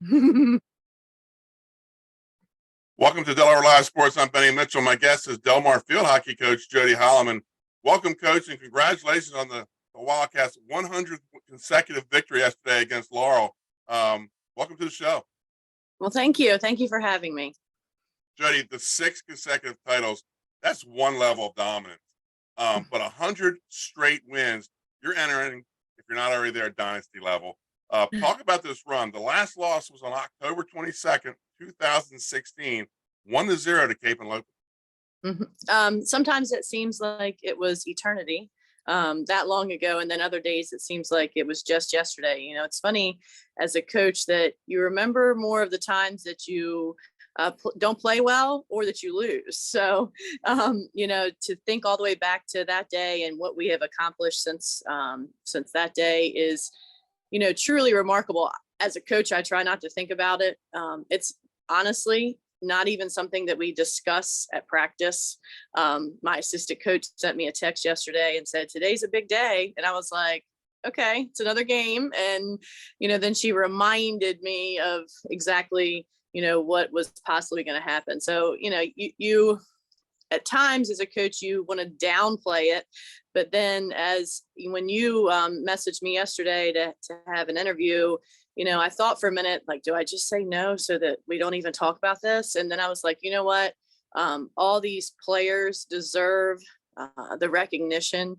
Welcome to Delaware Live Sports. I'm Benny Mitchell. My guest is Delmar field hockey coach Jodi Hollamon. Welcome, coach, and congratulations on the Wildcats' 100th consecutive victory yesterday against Laurel. Welcome to the show. Well, thank you. Thank you for having me. Jodi, the 6 consecutive titles, that's one level of dominance. But 100 straight wins, you're entering, if you're not already there, dynasty level. Talk about this run. The last loss was on October 22nd, 2016, 1-0 to Cape and Lopez. Sometimes it seems like it was eternity, that long ago. And then other days it seems like it was just yesterday. You know, it's funny as a coach that you remember more of the times that you don't play well or that you lose. So, you know, to think all the way back to that day and what we have accomplished since that day is, you know, truly remarkable. As a coach, I try not to think about it. It's honestly not even something that we discuss at practice. My assistant coach sent me a text yesterday and said, "Today's a big day." And I was like, okay, it's another game. And, you know, then she reminded me of exactly, you know, what was possibly going to happen. So, you know, you at times as a coach, you want to downplay it. But then when you messaged me yesterday to have an interview, you know, I thought for a minute, like, do I just say no so that we don't even talk about this? And then I was like, you know what? All these players deserve the recognition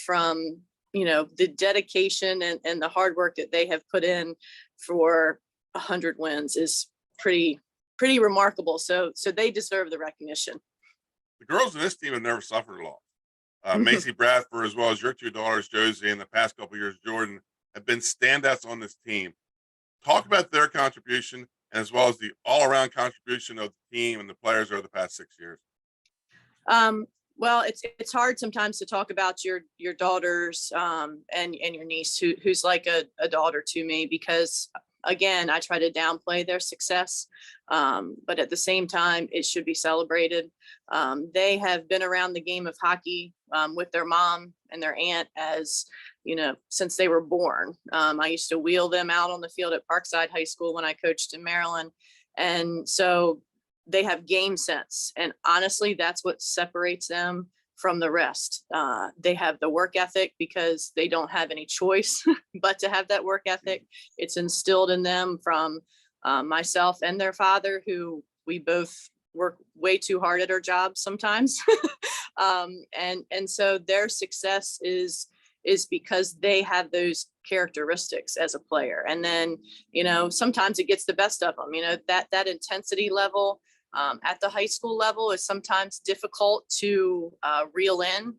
from, you know, the dedication and the hard work that they have put in for 100 wins is pretty remarkable. So they deserve the recognition. The girls in this team have never suffered a loss. Macy Bradford, as well as your 2 daughters, Josie, and the past couple of years, Jordan, have been standouts on this team. Talk about their contribution as well as the all-around contribution of the team and the players over the past 6 years. Well, it's hard sometimes to talk about your daughters and your niece who's like a daughter to me, because again, I try to downplay their success, but at the same time, it should be celebrated. They have been around the game of hockey with their mom and their aunt, as you know, since they were born. I used to wheel them out on the field at Parkside High School when I coached in Maryland, and so they have game sense. And honestly, that's what separates them from the rest. They have the work ethic because they don't have any choice but to have that work ethic. It's instilled in them from myself and their father, who we both work way too hard at our jobs sometimes. And so their success is because they have those characteristics as a player. And then, you know, sometimes it gets the best of them. You know, that intensity level at the high school level is sometimes difficult to reel in,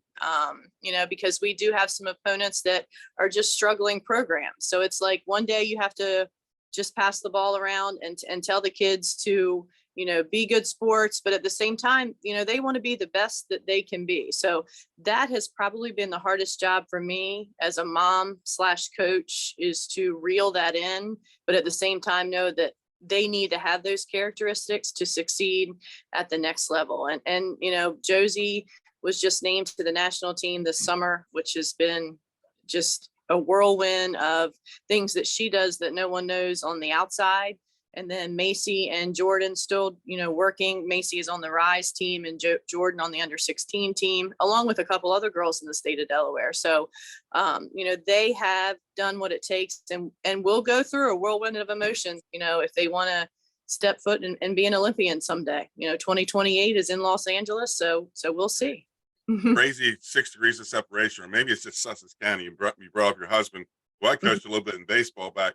you know, because we do have some opponents that are just struggling programs. So it's like one day you have to just pass the ball around and tell the kids to, you know, be good sports, but at the same time, you know, they want to be the best that they can be. So that has probably been the hardest job for me as a mom / coach, is to reel that in, but at the same time know that they need to have those characteristics to succeed at the next level. And you know, Josie was just named to the national team this summer, which has been just a whirlwind of things that she does that no one knows on the outside. And then Macy and Jordan still, you know, working. Macy is on the Rise team and Jordan on the under-16 team, along with a couple other girls in the state of Delaware. So, you know, they have done what it takes and will go through a whirlwind of emotions, you know, if they want to step foot and be an Olympian someday. You know, 2028 is in Los Angeles. So we'll see. Crazy 6 degrees of separation, or maybe it's just Sussex County. You brought up your husband, who I coached a little bit in baseball back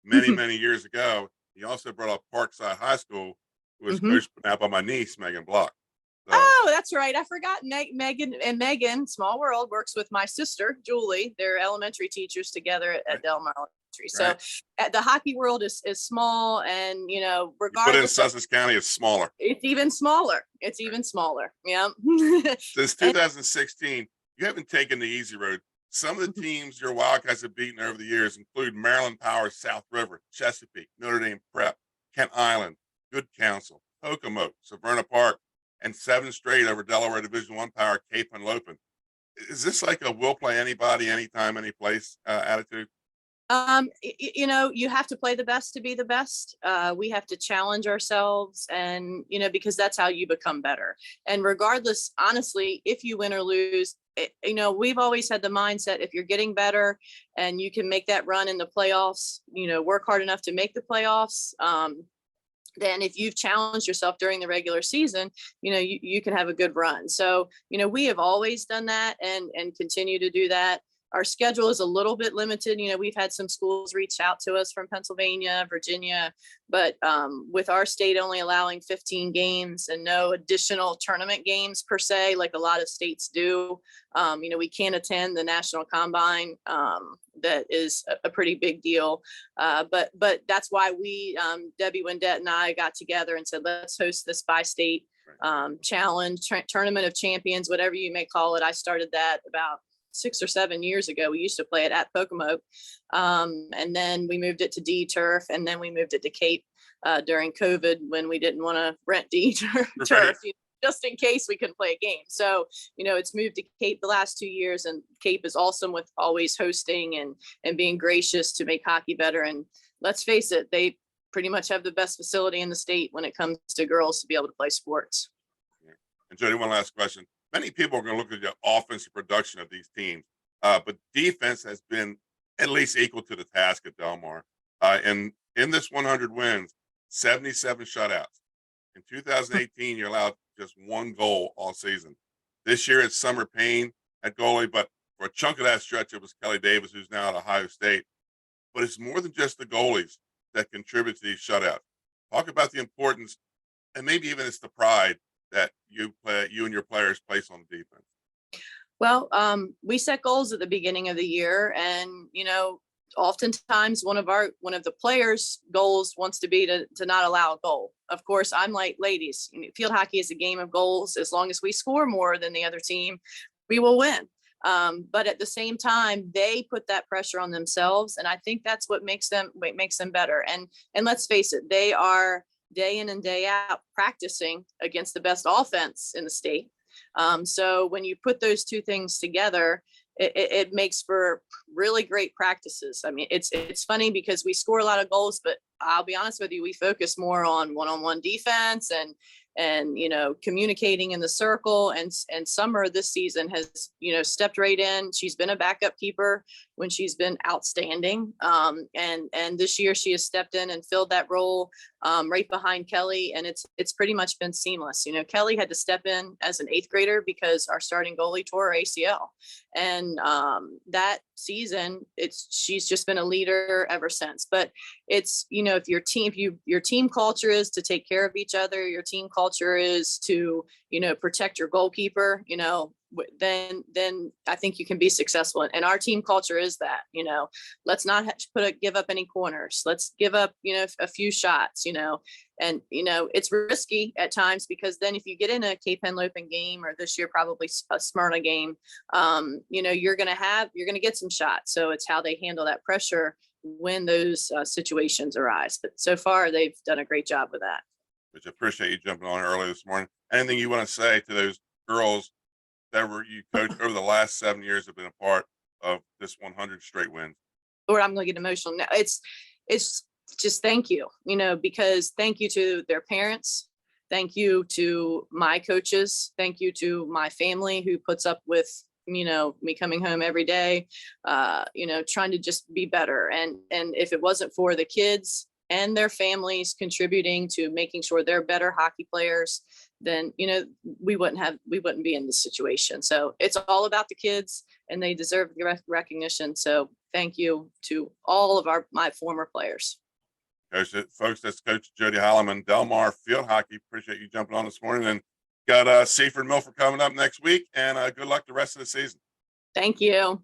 many years ago. He also brought up Parkside High School, who was coached now by my niece, Megan Block. So, oh, that's right. I forgot Megan, small world, works with my sister, Julie. They're elementary teachers together at Delmar Elementary. So the hockey world is small, and, you know, regardless. But in Sussex County, it's smaller. It's even smaller. Yeah. Since 2016, you haven't taken the easy road. Some of the teams your Wildcats have beaten over the years include Maryland Power, South River, Chesapeake, Notre Dame Prep, Kent Island, Good Counsel, Pocomoke, Severna Park, and 7 straight over Delaware Division I Power, Cape and Lopin. Is this like a we'll play anybody, anytime, any place attitude? You have to play the best to be the best. We have to challenge ourselves, and because that's how you become better. And regardless, honestly, if you win or lose, we've always had the mindset, if you're getting better and you can make that run in the playoffs, work hard enough to make the playoffs. Then if you've challenged yourself during the regular season, you can have a good run. So, we have always done that and continue to do that. Our schedule is a little bit limited. We've had some schools reach out to us from Pennsylvania, Virginia, but with our state only allowing 15 games and no additional tournament games per se, like a lot of states do, we can't attend the national combine. That is a pretty big deal. But that's why we, Debbie Wendett and I got together and said, let's host this bi-state challenge, tournament of champions, whatever you may call it. I started that about 6 or 7 years ago. We used to play it at Pocomoke. And then we moved it to D turf, and then we moved it to Cape during COVID when we didn't want to rent D turf, just in case we couldn't play a game. So, it's moved to Cape the last 2 years, and Cape is awesome with always hosting and being gracious to make hockey better. And let's face it, they pretty much have the best facility in the state when it comes to girls to be able to play sports. Yeah. And Jodi, one last question. Many people are going to look at the offensive production of these teams, but defense has been at least equal to the task at Delmar. And in this 100 wins, 77 shutouts. In 2018, you allowed just 1 goal all season. This year, it's Summer Payne at goalie, but for a chunk of that stretch, it was Kelly Davis, who's now at Ohio State. But it's more than just the goalies that contribute to these shutouts. Talk about the importance, and maybe even it's the pride that you and your players place on defense. Well, we set goals at the beginning of the year, and oftentimes one of the players' goals wants to be to not allow a goal. Of course, I'm like, ladies, field hockey is a game of goals. As long as we score more than the other team, we will win. But at the same time, they put that pressure on themselves, and I think that's what makes them better. And let's face it, they are day in and day out practicing against the best offense in the state. So when you put those two things together, it makes for really great practices. I mean, it's funny because we score a lot of goals, but I'll be honest with you, we focus more on one-on-one defense and communicating in the circle. And Summer this season has, stepped right in. She's been a backup keeper when she's been outstanding. And this year she has stepped in and filled that role right behind Kelly. And it's pretty much been seamless. Kelly had to step in as an 8th grader because our starting goalie tore her ACL. And that season, she's just been a leader ever since. But it's, if your team culture is to take care of each other, your team culture is to, protect your goalkeeper, then I think you can be successful. And our team culture is that, let's not give up any corners. Let's give up, a few shots, and, it's risky at times because then if you get in a Cape Henlopen game, or this year, probably a Smyrna game, you're going to get some shots. So it's how they handle that pressure when those situations arise. But so far they've done a great job with that. Which I appreciate you jumping on early this morning. Anything you want to say to those girls that you coached over the last 7 years, have been a part of this 100 straight wins? Or I'm going to get emotional now. It's just thank you, because thank you to their parents. Thank you to my coaches. Thank you to my family who puts up with, me coming home every day, trying to just be better. And if it wasn't for the kids and their families contributing to making sure they're better hockey players, then, we wouldn't be in this situation. So it's all about the kids, and they deserve the recognition. So thank you to all of my former players. Folks, that's Coach Jodi Hollamon, Delmar Field Hockey. Appreciate you jumping on this morning, and got Seaford Milford coming up next week, and good luck the rest of the season. Thank you.